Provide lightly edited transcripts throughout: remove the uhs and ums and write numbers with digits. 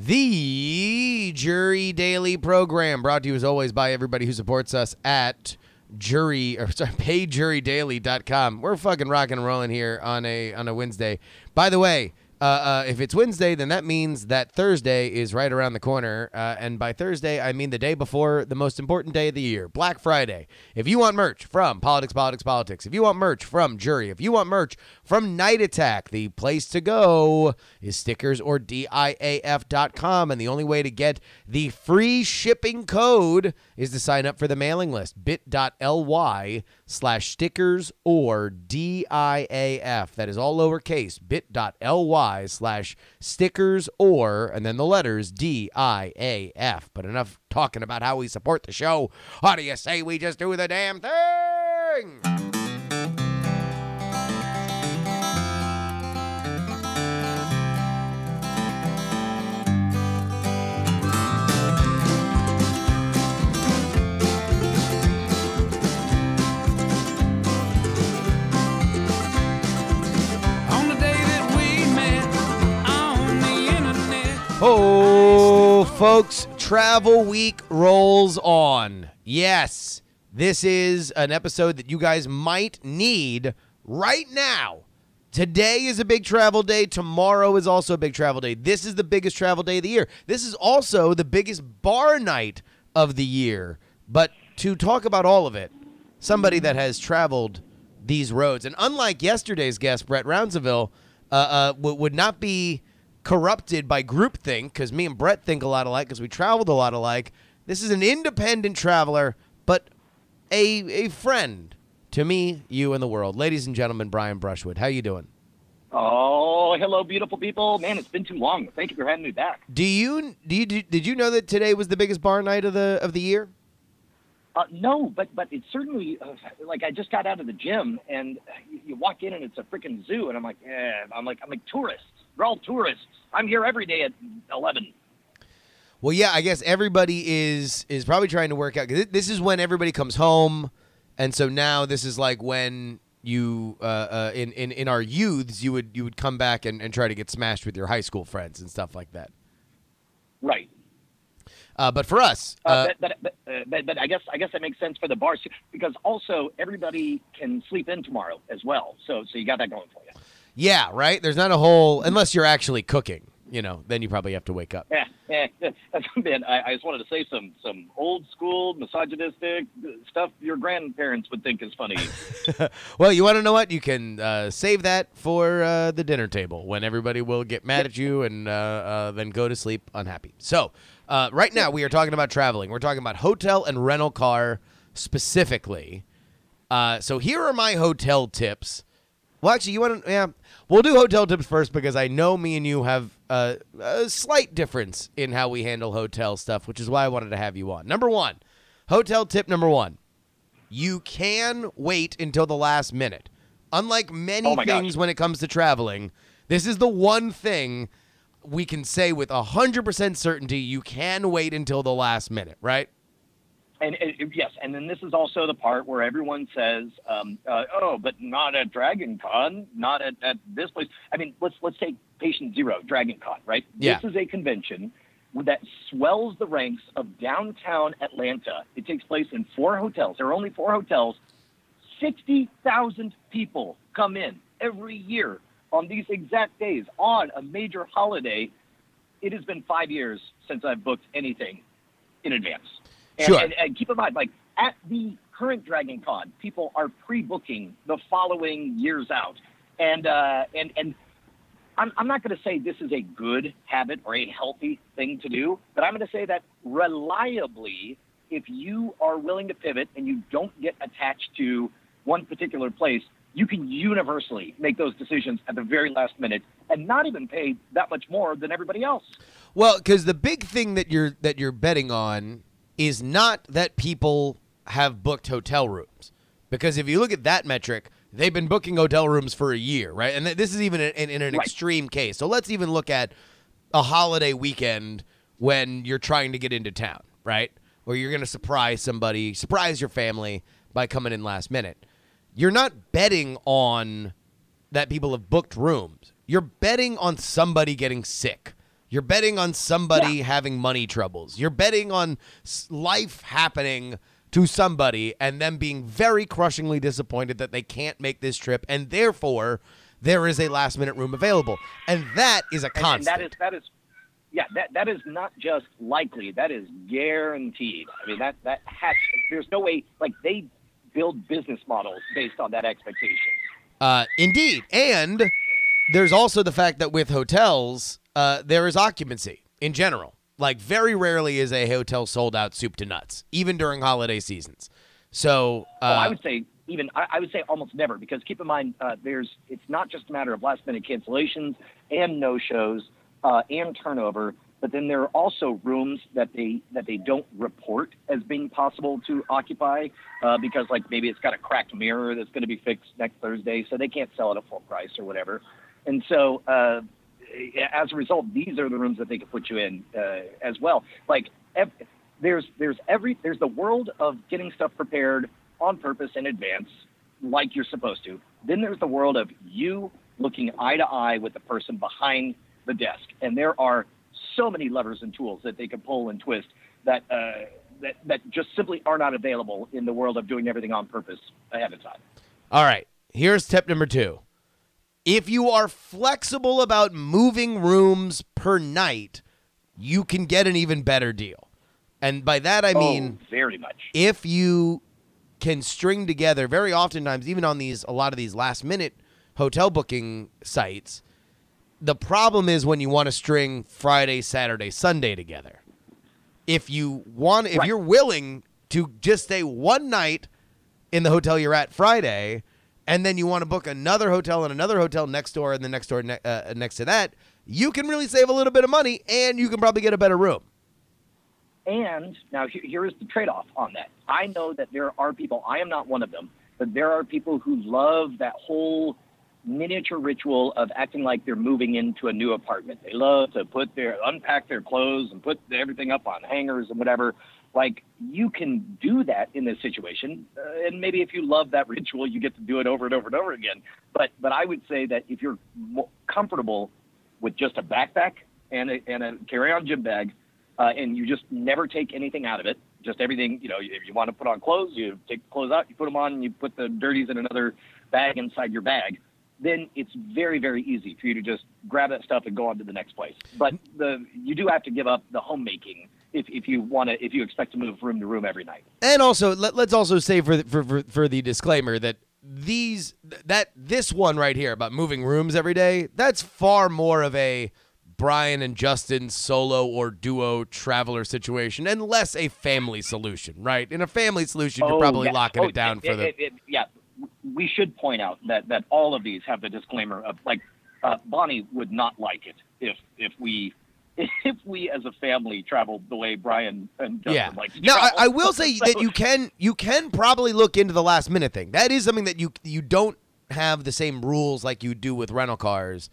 The JuRY Daily Program, brought to you as always by everybody who supports us at payjurydaily.com. We're fucking rocking and rolling here on a Wednesday. By the way, if it's Wednesday, then that means that Thursday is right around the corner. And by Thursday, I mean the day before the most important day of the year, Black Friday. If you want merch from Politics, if you want merch from JuRY, if you want merch from Night Attack, the place to go is stickers or DIAF.com. And the only way to get the free shipping code is to sign up for the mailing list, bit.ly/stickers or DIAF. That is all lowercase, bit.ly/stickers or, and then the letters DIAF. But enough talking about how we support the show. How do you say we just do the damn thing? Oh, folks, travel week rolls on. Yes, this is an episode that you guys might need right now. Today is a big travel day. Tomorrow is also a big travel day. This is the biggest travel day of the year. This is also the biggest bar night of the year. But to talk about all of it, somebody that has traveled these roads, and unlike yesterday's guest, Brett Rounsaville, would not be corrupted by groupthink, because me and Brett think a lot alike because we traveled a lot alike. This is an independent traveler, but a friend to me, you, and the world. Ladies and gentlemen, Brian Brushwood. How you doing? Oh, hello, beautiful people. Man, it's been too long. Thank you for having me back. Did you know that today was the biggest bar night of the year? No, but it's certainly, like, I just got out of the gym, and you walk in, and it's a freaking zoo, and I'm like, I'm like tourists. We're all tourists. I'm here every day at 11. Well, yeah, I guess everybody is probably trying to work out, because this is when everybody comes home, and so now this is like when you, in our youths, you would come back and try to get smashed with your high school friends and stuff like that. Right. But for us, but I guess that makes sense for the bars, because also everybody can sleep in tomorrow as well. So you got that going for you. Yeah, right. There's not a whole, unless you're actually cooking, then you probably have to wake up. Man, I just wanted to say some old school misogynistic stuff your grandparents would think is funny. Well, you want to know what? You can save that for the dinner table, when everybody will get mad at you and then go to sleep unhappy. So right now we are talking about traveling. We're talking about hotel and rental car specifically. So here are my hotel tips. Well, actually, we'll do hotel tips first, because I know me and you have a slight difference in how we handle hotel stuff, which is why I wanted to have you on. Hotel tip number one, you can wait until the last minute. Unlike many things when it comes to traveling, this is the one thing we can say with 100% certainty: you can wait until the last minute, right? And yes, and then this is also the part where everyone says, but not at Dragon Con, not at this place. I mean, let's take Patient Zero, Dragon Con, right? Yeah. This is a convention that swells the ranks of downtown Atlanta. It takes place in 4 hotels. There are only 4 hotels. 60,000 people come in every year on these exact days on a major holiday. It has been 5 years since I've booked anything in advance. Sure. And keep in mind, like, at the current Dragon Con, people are pre-booking the following years out. And I'm not going to say this is a good habit or a healthy thing to do, but I'm going to say that reliably, if you are willing to pivot and you don't get attached to one particular place, you can universally make those decisions at the very last minute and not even pay that much more than everybody else. Well, because the big thing that you're betting on is not that people have booked hotel rooms. Because if you look at that metric, they've been booking hotel rooms for a year, right? And this is even in an extreme case. So let's even look at a holiday weekend when you're trying to get into town, right? Where you're going to surprise your family by coming in last minute. You're not betting on that people have booked rooms. You're betting on somebody getting sick. You're betting on somebody having money troubles. You're betting on life happening to somebody and them being very crushingly disappointed that they can't make this trip, and therefore there is a last-minute room available. And that is a constant. And that is not just likely. That is guaranteed. I mean, that has, there's no way, like, they build business models based on that expectation. Indeed. And there's also the fact that with hotels, there is occupancy in general. Like, very rarely is a hotel sold out soup to nuts, even during holiday seasons. So I would say I would say almost never, because keep in mind, it's not just a matter of last minute cancellations and no shows and turnover, but then there are also rooms that they don't report as being possible to occupy because, like, maybe it's got a cracked mirror that's going to be fixed next Thursday, so they can't sell it at full price or whatever. And so as a result, these are the rooms that they can put you in as well. Like, there's the world of getting stuff prepared on purpose in advance, like you're supposed to. Then there's the world of you looking eye to eye with the person behind the desk, and there are so many levers and tools that they can pull and twist that just simply are not available in the world of doing everything on purpose ahead of time. All right, here's tip number 2. If you are flexible about moving rooms per night, you can get an even better deal. And by that I mean, very much. If you can string together, very oftentimes, even on a lot of these last minute hotel booking sites, the problem is when you want to string Friday, Saturday, Sunday together. If you're willing to just stay one night in the hotel you're at Friday, and then you want to book another hotel and another hotel next door and the next door next to that, you can really save a little bit of money, and you can probably get a better room. And now here is the trade-off on that. I know that there are people, I am not one of them, but there are people who love that whole miniature ritual of acting like they're moving into a new apartment. They love to unpack their clothes and put everything up on hangers and whatever. Like, you can do that in this situation, and maybe if you love that ritual, you get to do it over and over and over again. But I would say that if you're comfortable with just a backpack and a carry-on gym bag, and you just never take anything out of it, just everything, if you want to put on clothes, you take the clothes out, you put them on, and you put the dirties in another bag inside your bag, then it's very, very easy for you to just grab that stuff and go on to the next place. But you do have to give up the homemaking if you expect to move room to room every night. And also, let's also say for the disclaimer that this one right here about moving rooms every day, that's far more of a Brian and Justin solo or duo traveler situation and less a family solution, right? In a family solution, you're probably locking it down for the... Yeah, we should point out that all of these have the disclaimer of, like, Bonnie would not like it if we as a family traveled the way Brian and Justin like to travel. Now, I will say that you can probably look into the last minute thing. That is something that you don't have the same rules like you do with rental cars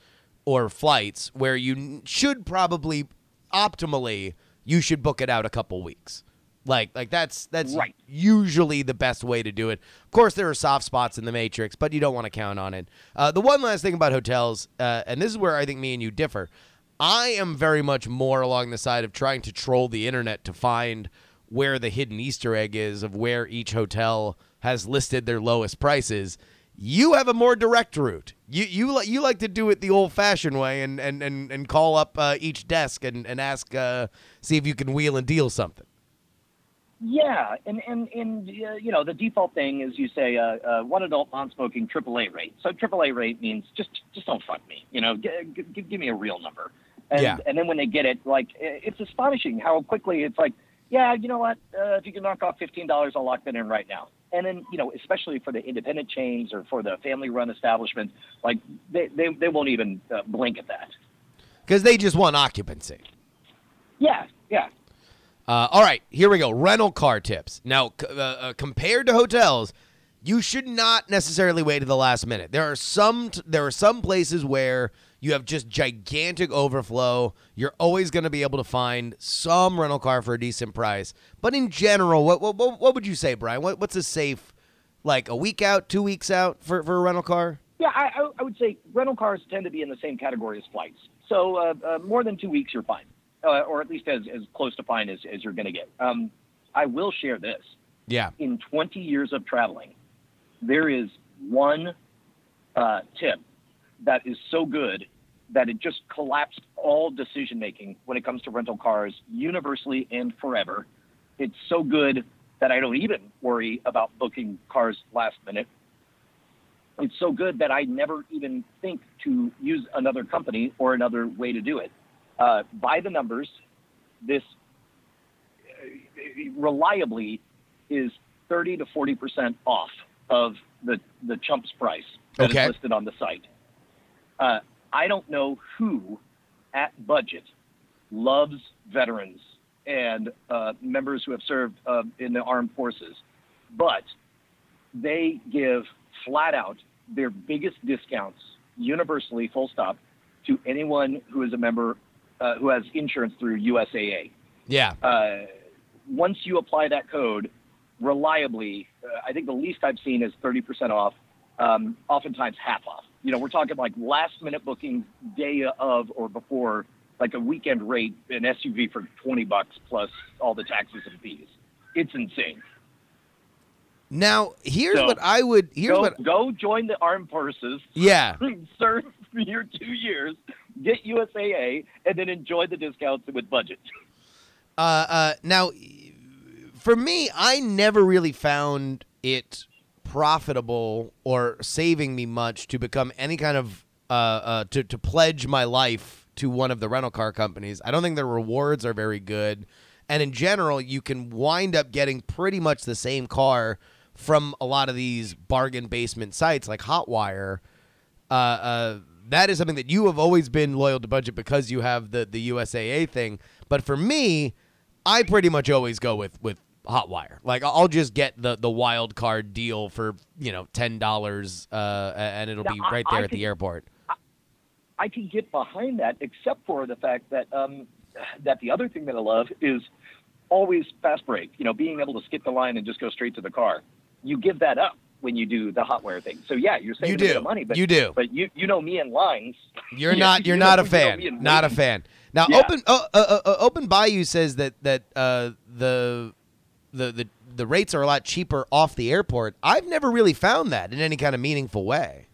or flights, where you should probably optimally you should book it out a couple weeks. Like that's right. Usually the best way to do it. Of course, there are soft spots in the matrix, but you don't want to count on it. The one last thing about hotels, and this is where I think me and you differ, I am very much more along the side of trying to troll the internet to find where the hidden Easter egg is of where each hotel has listed their lowest prices. You have a more direct route. You like to do it the old-fashioned way and call up each desk and ask, see if you can wheel and deal something. Yeah, and the default thing is you say one adult non-smoking AAA rate. So AAA rate means just don't fuck me. Give me a real number. And then when they get it, like, it's astonishing how quickly it's like, yeah, you know what? If you can knock off $15, I'll lock that in right now. And then, especially for the independent chains or for the family-run establishments, like, they won't even blink at that. Because they just want occupancy. Yeah. All right, here we go. Rental car tips. Now, compared to hotels, you should not necessarily wait to the last minute. There are some places where you have just gigantic overflow. You're always going to be able to find some rental car for a decent price. But in general, what would you say, Brian? What's a safe, like, a week out, 2 weeks out for a rental car? Yeah, I would say rental cars tend to be in the same category as flights. So more than 2 weeks, you're fine, or at least as close to fine as you're going to get. I will share this. Yeah. In 20 years of traveling, there is one tip that is so good that it just collapsed all decision-making when it comes to rental cars universally and forever. It's so good that I don't even worry about booking cars last minute. It's so good that I never even think to use another company or another way to do it. By the numbers, this reliably is 30 to 40% off of the chump's price that is listed on the site. I don't know who at budget loves veterans and members who have served in the armed forces, but they give flat out their biggest discounts universally, full stop, to anyone who is a member who has insurance through USAA. Yeah. Once you apply that code reliably, I think the least I've seen is 30% off, oftentimes half off. You know, we're talking like last minute bookings, day of or before, like a weekend rate, an SUV for $20 plus all the taxes and fees. It's insane. Now, here's what I would. Go join the armed forces. Yeah. Serve for your 2 years, get USAA, and then enjoy the discounts with budget. Now, for me, I never really found it profitable or saving me much to become any kind of to pledge my life to one of the rental car companies. I don't think their rewards are very good, and in general, you can wind up getting pretty much the same car from a lot of these bargain basement sites like Hotwire. That is something that you have always been loyal to budget because you have the USAA thing. But for me, I pretty much always go with Hotwire. Like, I'll just get the wild card deal for, $10, and it'll be right there at the airport. I can get behind that, except for the fact that that the other thing that I love is always fast break. Being able to skip the line and just go straight to the car. You give that up when you do the Hotwire thing. So yeah, you're saving a bit of money, but you do. But you know me in lines. You're not a fan. Not a fan. Now, yeah. Open Bayou says that the rates are a lot cheaper off the airport. I've never really found that in any kind of meaningful way.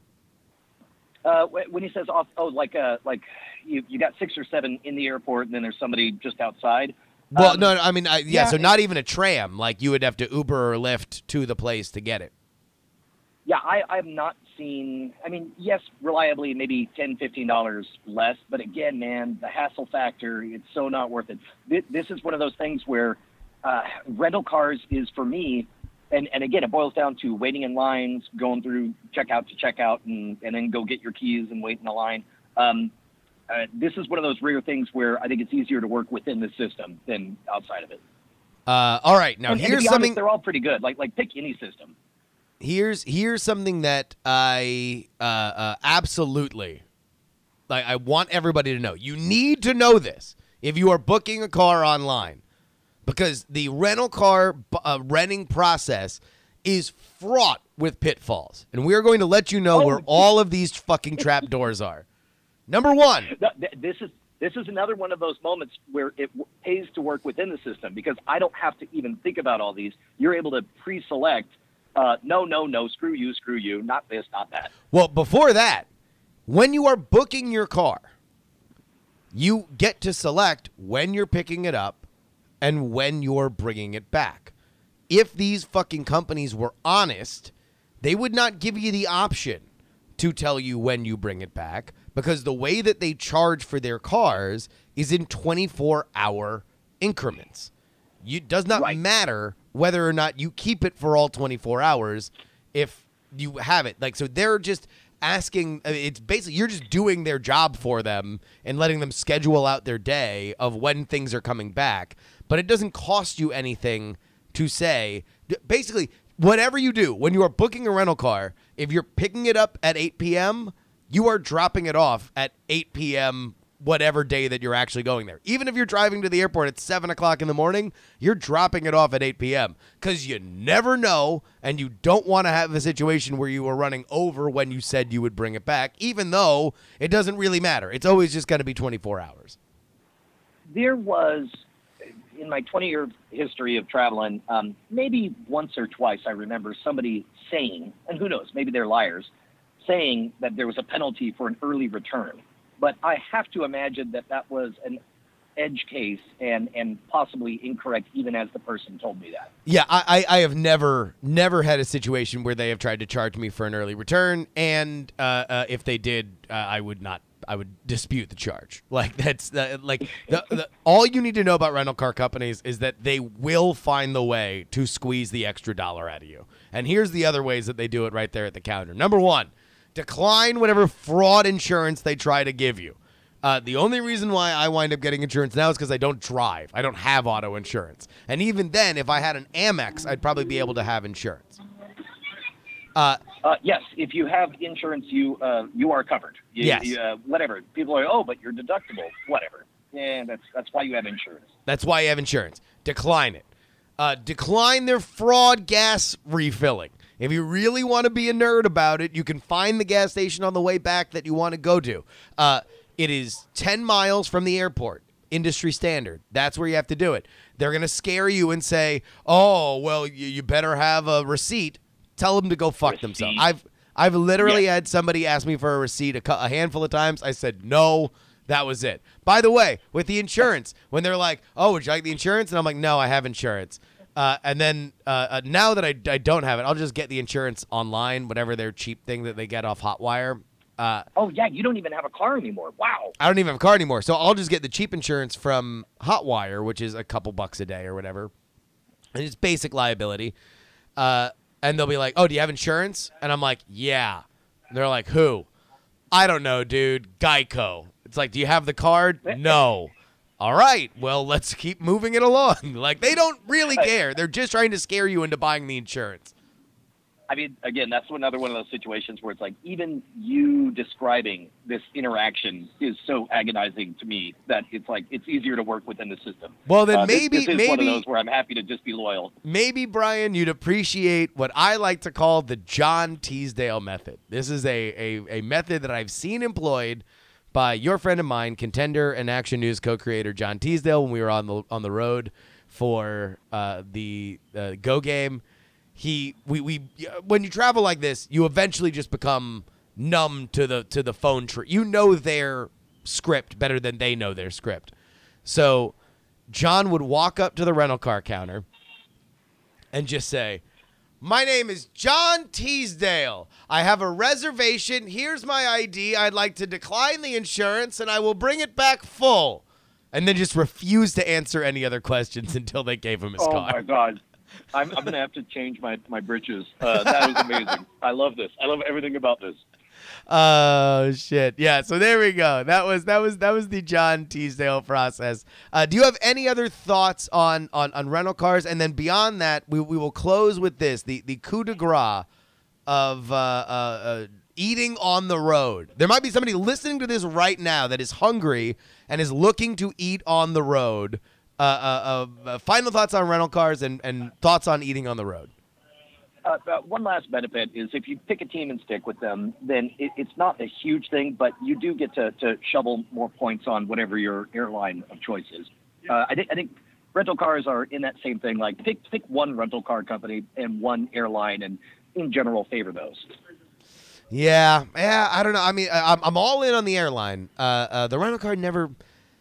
When he says off, like you got 6 or 7 in the airport, and then there's somebody just outside. Well, no, I mean, so not even a tram. Like, you would have to Uber or Lyft to the place to get it. Yeah, I've not seen, yes, reliably, maybe $10, $15 less. But again, man, the hassle factor, it's so not worth it. This is one of those things where rental cars is, for me, and again, it boils down to waiting in lines, going through checkout to checkout, and then go get your keys and wait in the line. This is one of those rare things where I think it's easier to work within the system than outside of it. All right, now here's something. Honest, they're all pretty good. Like pick any system. Here's something that I absolutely I want everybody to know. You need to know this if you are booking a car online, because the rental car renting process is fraught with pitfalls, and we are going to let you know where all of these fucking trap doors are. Number one. This is another one of those moments where it pays to work within the system, because I don't have to even think about all these. You're able to pre-select, no, screw you, not this, not that. Well, before that, when you are booking your car, you get to select when you're picking it up and when you're bringing it back. If these fucking companies were honest, they would not give you the option to tell you when you bring it back, because the way that they charge for their cars is in 24-hour increments. It does not matter whether or not you keep it for all 24 hours if you have it. So they're just asking, it's basically, you're just doing their job for them and letting them schedule out their day of when things are coming back. But it doesn't cost you anything to say, basically, whatever you do, when you are booking a rental car, if you're picking it up at 8 p.m., you are dropping it off at 8 p.m. whatever day that you're actually going there. Even if you're driving to the airport at 7 o'clock in the morning, you're dropping it off at 8 p.m. because you never know, and you don't want to have a situation where you were running over when you said you would bring it back, even though it doesn't really matter. It's always just going to be 24 hours. There was, in my 20-year history of traveling, maybe once or twice I remember somebody saying, and who knows, maybe they're liars, saying that there was a penalty for an early return. But I have to imagine that that was an edge case and possibly incorrect, even as the person told me that. Yeah, I have never had a situation where they have tried to charge me for an early return, and if they did, I would dispute the charge. Like, that's all you need to know about rental car companies is that they will find the way to squeeze the extra dollar out of you. And here's the other ways that they do it right there at the counter. Number one, decline whatever fraud insurance they try to give you. The only reason why I wind up getting insurance now is because I don't drive. I don't have auto insurance. And even then, if I had an Amex, I'd probably be able to have insurance. Yes, if you have insurance, you are covered. Yes. Whatever. People are, oh, but you're deductible. Whatever. Yeah, that's why you have insurance. That's why you have insurance. Decline it. Decline their fraud gas refilling. If you really want to be a nerd about it, you can find the gas station on the way back that you want to go to. It is 10 miles from the airport, industry standard. That's where you have to do it. They're going to scare you and say, oh, well, you better have a receipt. Tell them to go fuck themselves. I've literally had somebody ask me for a receipt a handful of times. I said, no, that was it. By the way, with the insurance, when they're like, oh, would you like the insurance? And I'm like, no, I have insurance. And then now that I don't have it, I'll just get the insurance online, whatever their cheap thing that they get off Hotwire. Oh, yeah, you don't even have a car anymore. Wow. I don't even have a car anymore, so I'll just get the cheap insurance from Hotwire, which is a couple bucks a day or whatever. And it's basic liability. And they'll be like, oh, do you have insurance? And I'm like, yeah. And they're like, who? I don't know, dude. Geico. It's like, do you have the card? No. All right, well, let's keep moving it along. Like, they don't really care. They're just trying to scare you into buying the insurance. I mean, again, that's another one of those situations where it's like, even you describing this interaction is so agonizing to me that it's like, it's easier to work within the system. Well, then this is one of those where I'm happy to just be loyal. Maybe, Brian, you'd appreciate what I like to call the John Teasdale method. This is a method that I've seen employed by your friend of mine, contender and Action News co-creator John Teasdale, when we were on the road for the Go game. When you travel like this, you eventually just become numb to the phone tree. You know their script better than they know their script. So John would walk up to the rental car counter and just say, my name is John Teasdale. I have a reservation. Here's my ID. I'd like to decline the insurance, and I will bring it back full. And then just refuse to answer any other questions until they gave him his car. Oh, my God. I'm going to have to change my britches. That was amazing. I love this. I love everything about this. Oh, shit. Yeah, so there we go. That was the John Teasdale process. Do you have any other thoughts on rental cars? And then beyond that, we will close with this, the coup de grace of eating on the road. There might be somebody listening to this right now that is hungry and is looking to eat on the road. Final thoughts on rental cars and thoughts on eating on the road. One last benefit is if you pick a team and stick with them, then it's not a huge thing, but you do get to shovel more points on whatever your airline of choice is. I think rental cars are in that same thing. Like pick one rental car company and one airline, and in general favor those. Yeah, I don't know. I mean, I'm all in on the airline. The rental car never,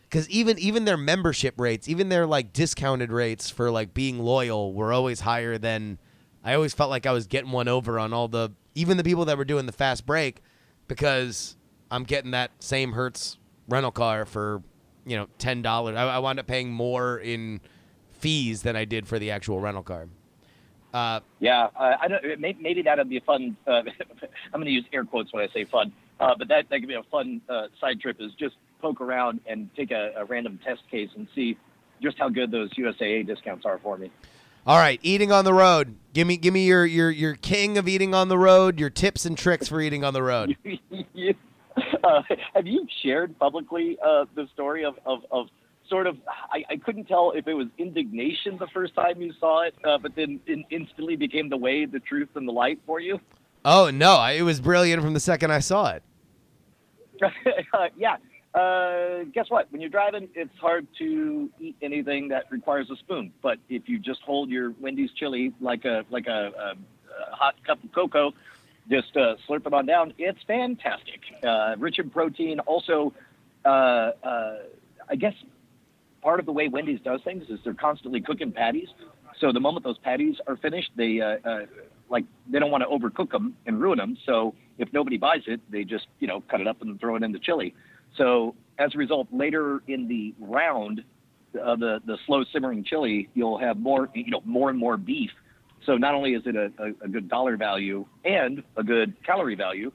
because even their membership rates, even their like discounted rates for like being loyal were always higher than. I always felt like I was getting one over on even the people that were doing the fast break, because I'm getting that same Hertz rental car for, $10. I wound up paying more in fees than I did for the actual rental car. I don't. Maybe that'd be a fun. I'm going to use air quotes when I say fun, but that could be a fun side trip. Is just poke around and take a random test case and see just how good those USAA discounts are for me. All right, eating on the road. Give me your king of eating on the road. Your tips and tricks for eating on the road. Have you shared publicly the story of sort of, I couldn't tell if it was indignation the first time you saw it, but then instantly became the way, the truth, and the light for you? Oh, no, it was brilliant from the second I saw it. Yeah. Guess what? When you're driving, it's hard to eat anything that requires a spoon. But if you just hold your Wendy's chili like a hot cup of cocoa, just slurp it on down, it's fantastic. Rich in protein. Also, I guess part of the way Wendy's does things is they're constantly cooking patties. So the moment those patties are finished, they don't want to overcook them and ruin them. So if nobody buys it, they just cut it up and throw it in the chili. So as a result, later in the round of the slow simmering chili, you'll have more and more beef. So not only is it a good dollar value and a good calorie value,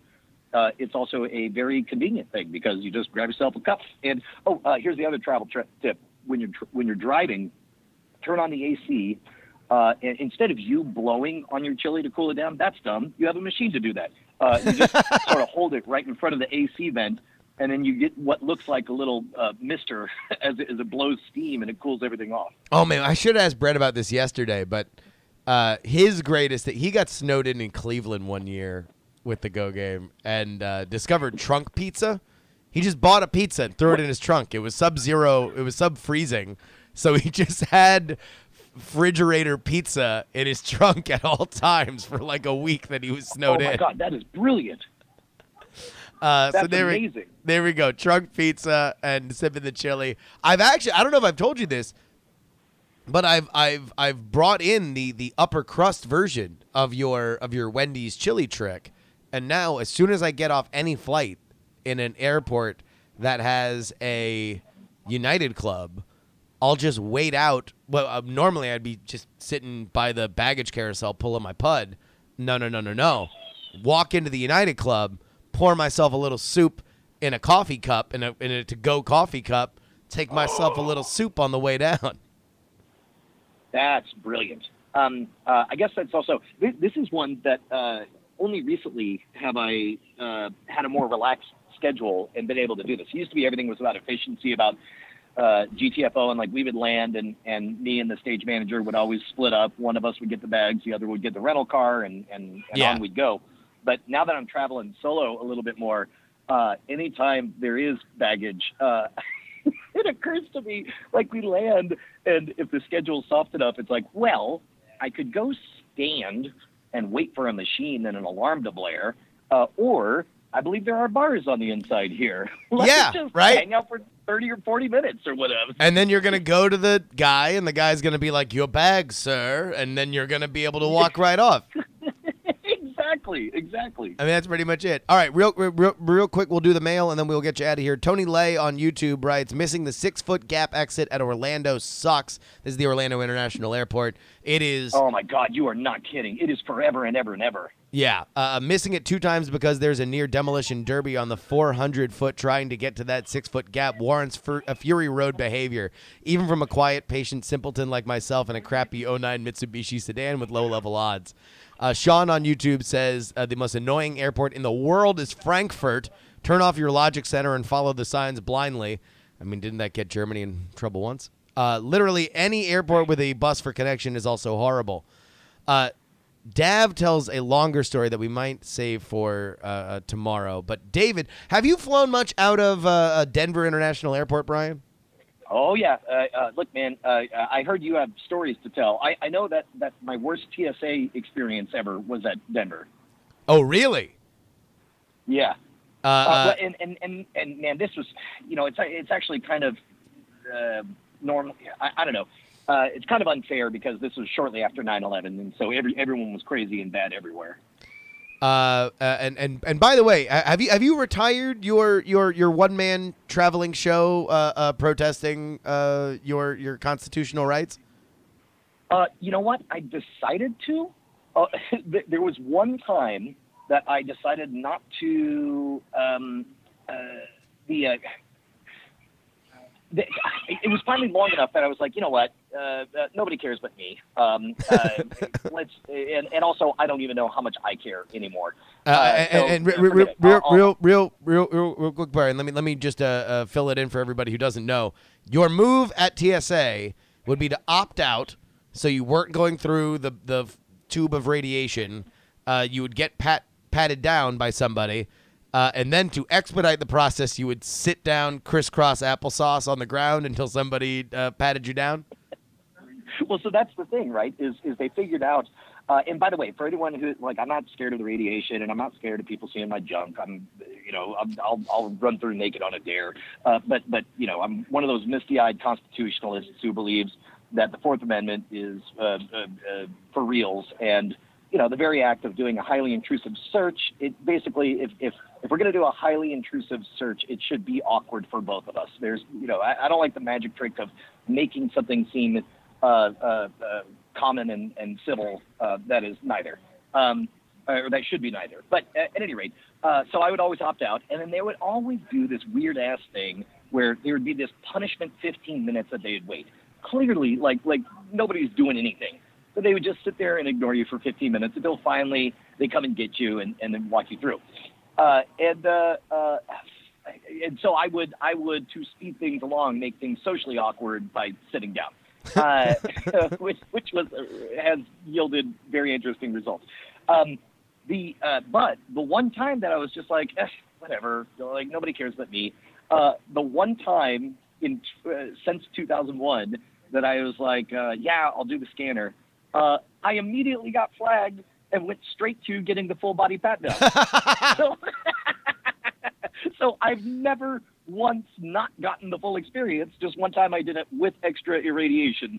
it's also a very convenient thing because you just grab yourself a cup. And here's the other travel tip: when you're driving, turn on the AC. And instead of you blowing on your chili to cool it down, that's dumb. You have a machine to do that. You just sort of hold it right in front of the AC vent, and then you get what looks like a little mister as it blows steam and it cools everything off. Oh, man, I should have asked Brett about this yesterday, but his greatest, he got snowed in Cleveland one year with the Go game and discovered trunk pizza. He just bought a pizza and threw it in his trunk. It was sub-zero. It was sub-freezing. So he just had refrigerator pizza in his trunk at all times for like a week that he was snowed in. Oh, my God, that is brilliant. That's amazing. There we go. Trunk pizza and sipping the chili. I don't know if I've told you this, but I've brought in the upper crust version of your Wendy's chili trick. And now as soon as I get off any flight in an airport that has a United Club, I'll just wait out. Well, normally I'd be just sitting by the baggage carousel pulling my pud. No. Walk into the United Club, pour myself a little soup in a coffee cup, in a to-go coffee cup, take myself a little soup on the way down. That's brilliant. I guess that's also, this is one that only recently have I had a more relaxed schedule and been able to do this. It used to be everything was about efficiency, about GTFO, and like we would land and me and the stage manager would always split up. One of us would get the bags, the other would get the rental car, and on we'd go. But now that I'm traveling solo a little bit more, anytime there is baggage, it occurs to me, like we land, and if the schedule's soft enough, it's like, well, I could go stand and wait for a machine and an alarm to blare, or I believe there are bars on the inside here. Let's just hang out for 30 or 40 minutes or whatever. And then you're going to go to the guy, and the guy's going to be like, your bag, sir, and then you're going to be able to walk right off. Exactly. I mean, that's pretty much it. All right, real quick, we'll do the mail, and then we'll get you out of here. Tony Lay on YouTube writes, missing the 6-foot gap exit at Orlando sucks. This is the Orlando International Airport. It is... Oh, my God, you are not kidding. It is forever and ever and ever. Yeah, missing it 2 times because there's a near demolition derby on the 400-foot. Trying to get to that 6-foot gap warrants a Fury Road behavior, even from a quiet, patient simpleton like myself in a crappy 09 Mitsubishi sedan with low-level odds. Sean on YouTube says, the most annoying airport in the world is Frankfurt. Turn off your logic center and follow the signs blindly. I mean, didn't that get Germany in trouble once? Literally any airport with a bus for connection is also horrible. Dav tells a longer story that we might save for tomorrow. But David, have you flown much out of Denver International Airport, Brian? Oh, yeah. Look, man, I heard you have stories to tell. I know that my worst TSA experience ever was at Denver. Oh, really? Yeah. And man, this was, it's actually kind of normal. I don't know. It's kind of unfair because this was shortly after 9/11, and so everyone was crazy and bad everywhere. And by the way, have you retired your one-man traveling show protesting your constitutional rights? You know what? I decided to. There was one time that I decided not to. It was finally long enough that I was like, you know what? nobody cares but me. And also, I don't even know how much I care anymore. Real quick, Brian. Let me just fill it in for everybody who doesn't know. Your move at TSA would be to opt out, so you weren't going through the tube of radiation. You would get patted down by somebody. And then to expedite the process, you would sit down crisscross applesauce on the ground until somebody patted you down? Well, so that's the thing, right, is they figured out, and by the way, for anyone who, like, I'm not scared of the radiation, and I'm not scared of people seeing my junk. I'll run through naked on a dare. But I'm one of those misty-eyed constitutionalists who believes that the Fourth Amendment is for reals, and the very act of doing a highly intrusive search, it basically, if we're going to do a highly intrusive search, it should be awkward for both of us. There's, I don't like the magic trick of making something seem common and civil. That is neither, or that should be neither. But at any rate, so I would always opt out, and then they would always do this weird ass thing where there would be this punishment 15 minutes that they'd wait. Clearly, like nobody's doing anything. So they would just sit there and ignore you for 15 minutes until finally they come and get you and then walk you through. And so I would, to speed things along, make things socially awkward by sitting down, which has yielded very interesting results. But the one time that I was just like, whatever, like nobody cares but me. The one time since 2001 that I was like, yeah, I'll do the scanner. I immediately got flagged and went straight to getting the full body pat down. So I've never once not gotten the full experience. Just one time I did it with extra irradiation.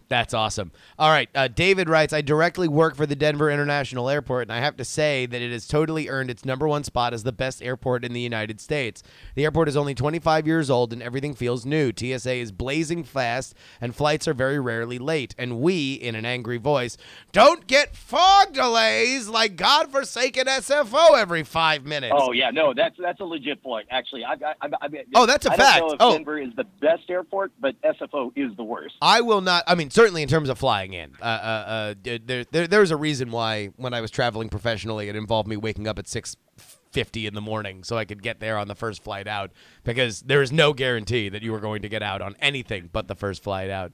That's awesome. All right. David writes, I directly work for the Denver International Airport, and I have to say that it has totally earned its #1 spot as the best airport in the United States. The airport is only 25 years old, and everything feels new. TSA is blazing fast, and flights are very rarely late. And we, in an angry voice, don't get fog delays like godforsaken SFO every 5 minutes. Oh, yeah. No, that's a legit point, actually. That's a fact. I don't know if Denver is the best airport, but SFO is the worst. I will not. I mean, certainly in terms of flying in, there's a reason why when I was traveling professionally, it involved me waking up at 6:50 in the morning so I could get there on the first flight out, because there is no guarantee that you are going to get out on anything but the first flight out.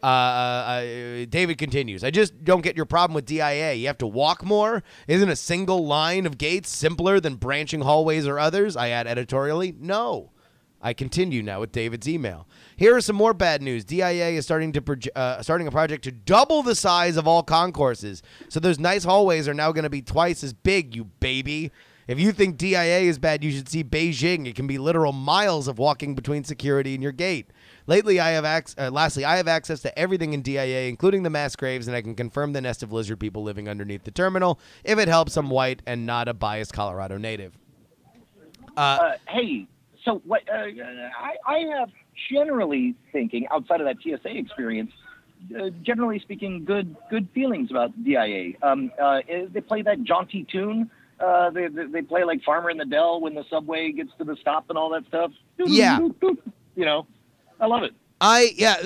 David continues, I just don't get your problem with DIA. You have to walk more? Isn't a single line of gates simpler than branching hallways or others? I add editorially, no. I continue now with David's email. Here are some more bad news. DIA is starting a project to double the size of all concourses. So those nice hallways are now going to be twice as big, you baby. If you think DIA is bad, you should see Beijing. It can be literal miles of walking between security and your gate. Lastly, I have access to everything in DIA, including the mass graves, and I can confirm the nest of lizard people living underneath the terminal. If it helps, I'm white and not a biased Colorado native. Hey. So what I have, generally thinking, outside of that TSA experience, generally speaking, good feelings about DIA. They play that jaunty tune. They play like Farmer in the Dell when the subway gets to the stop and all that stuff. Yeah. I love it.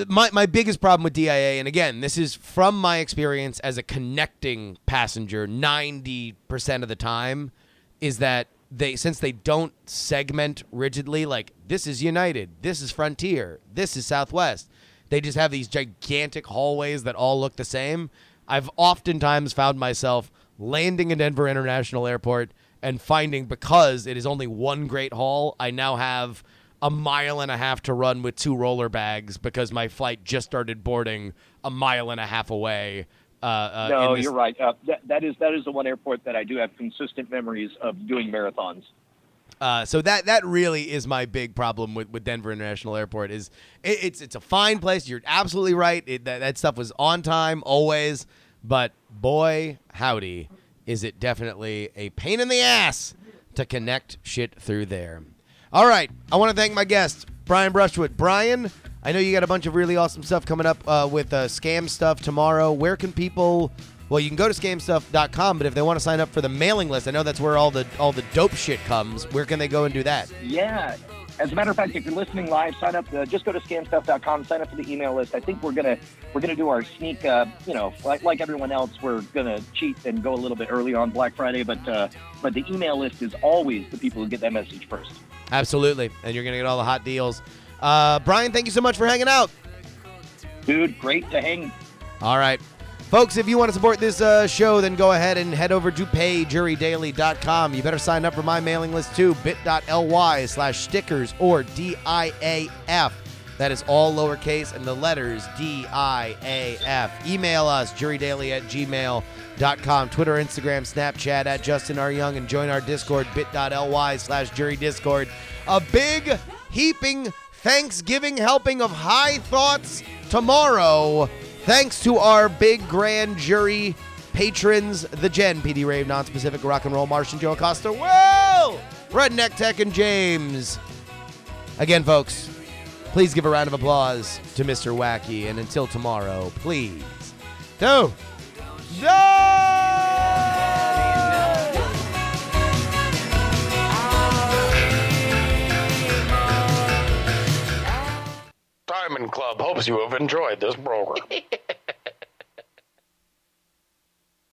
My biggest problem with DIA, and again, this is from my experience as a connecting passenger 90% of the time, is that since they don't segment rigidly, like this is United, this is Frontier, this is Southwest, they just have these gigantic hallways that all look the same. I've oftentimes found myself landing in Denver International Airport and finding, because it is only one great hall, I now have a mile and a half to run with 2 roller bags because my flight just started boarding a mile and a half away. No, you're right. That is the one airport that I do have consistent memories of doing marathons. So that really is my big problem with Denver International Airport. Is it's a fine place. You're absolutely right. That stuff was on time always, but boy, howdy, is it definitely a pain in the ass to connect shit through there. All right, I want to thank my guest, Brian Brushwood. Brian, I know you got a bunch of really awesome stuff coming up with Scam Stuff tomorrow. Where can people... Well, you can go to scamstuff.com, but if they want to sign up for the mailing list, I know that's where all the dope shit comes. Where can they go and do that? Yeah. As a matter of fact, if you're listening live, sign up. Just go to scamstuff.com, sign up for the email list. I think we're gonna do our sneak. Like everyone else, we're gonna cheat and go a little bit early on Black Friday. But the email list is always the people who get that message first. Absolutely, and you're gonna get all the hot deals. Brian, thank you so much for hanging out. Dude, great to hang. All right. Folks, if you want to support this show, then go ahead and head over to payjurydaily.com. You better sign up for my mailing list too, bit.ly/stickers or DIAF. That is all lowercase and the letters DIAF. Email us, jurydaily@gmail.com. Twitter, Instagram, Snapchat @JustinRYoung, and join our Discord, bit.ly/jurydiscord. A big, heaping Thanksgiving helping of high thoughts tomorrow. Thanks to our big grand jury patrons, the Jen, PD Rave, Non-Specific, Rock and Roll, Martian, Joe Acosta, Will, Redneck Tech, and James. Again, folks, please give a round of applause to Mr. Wacky. And until tomorrow, please, Diamond Club hopes you have enjoyed this program.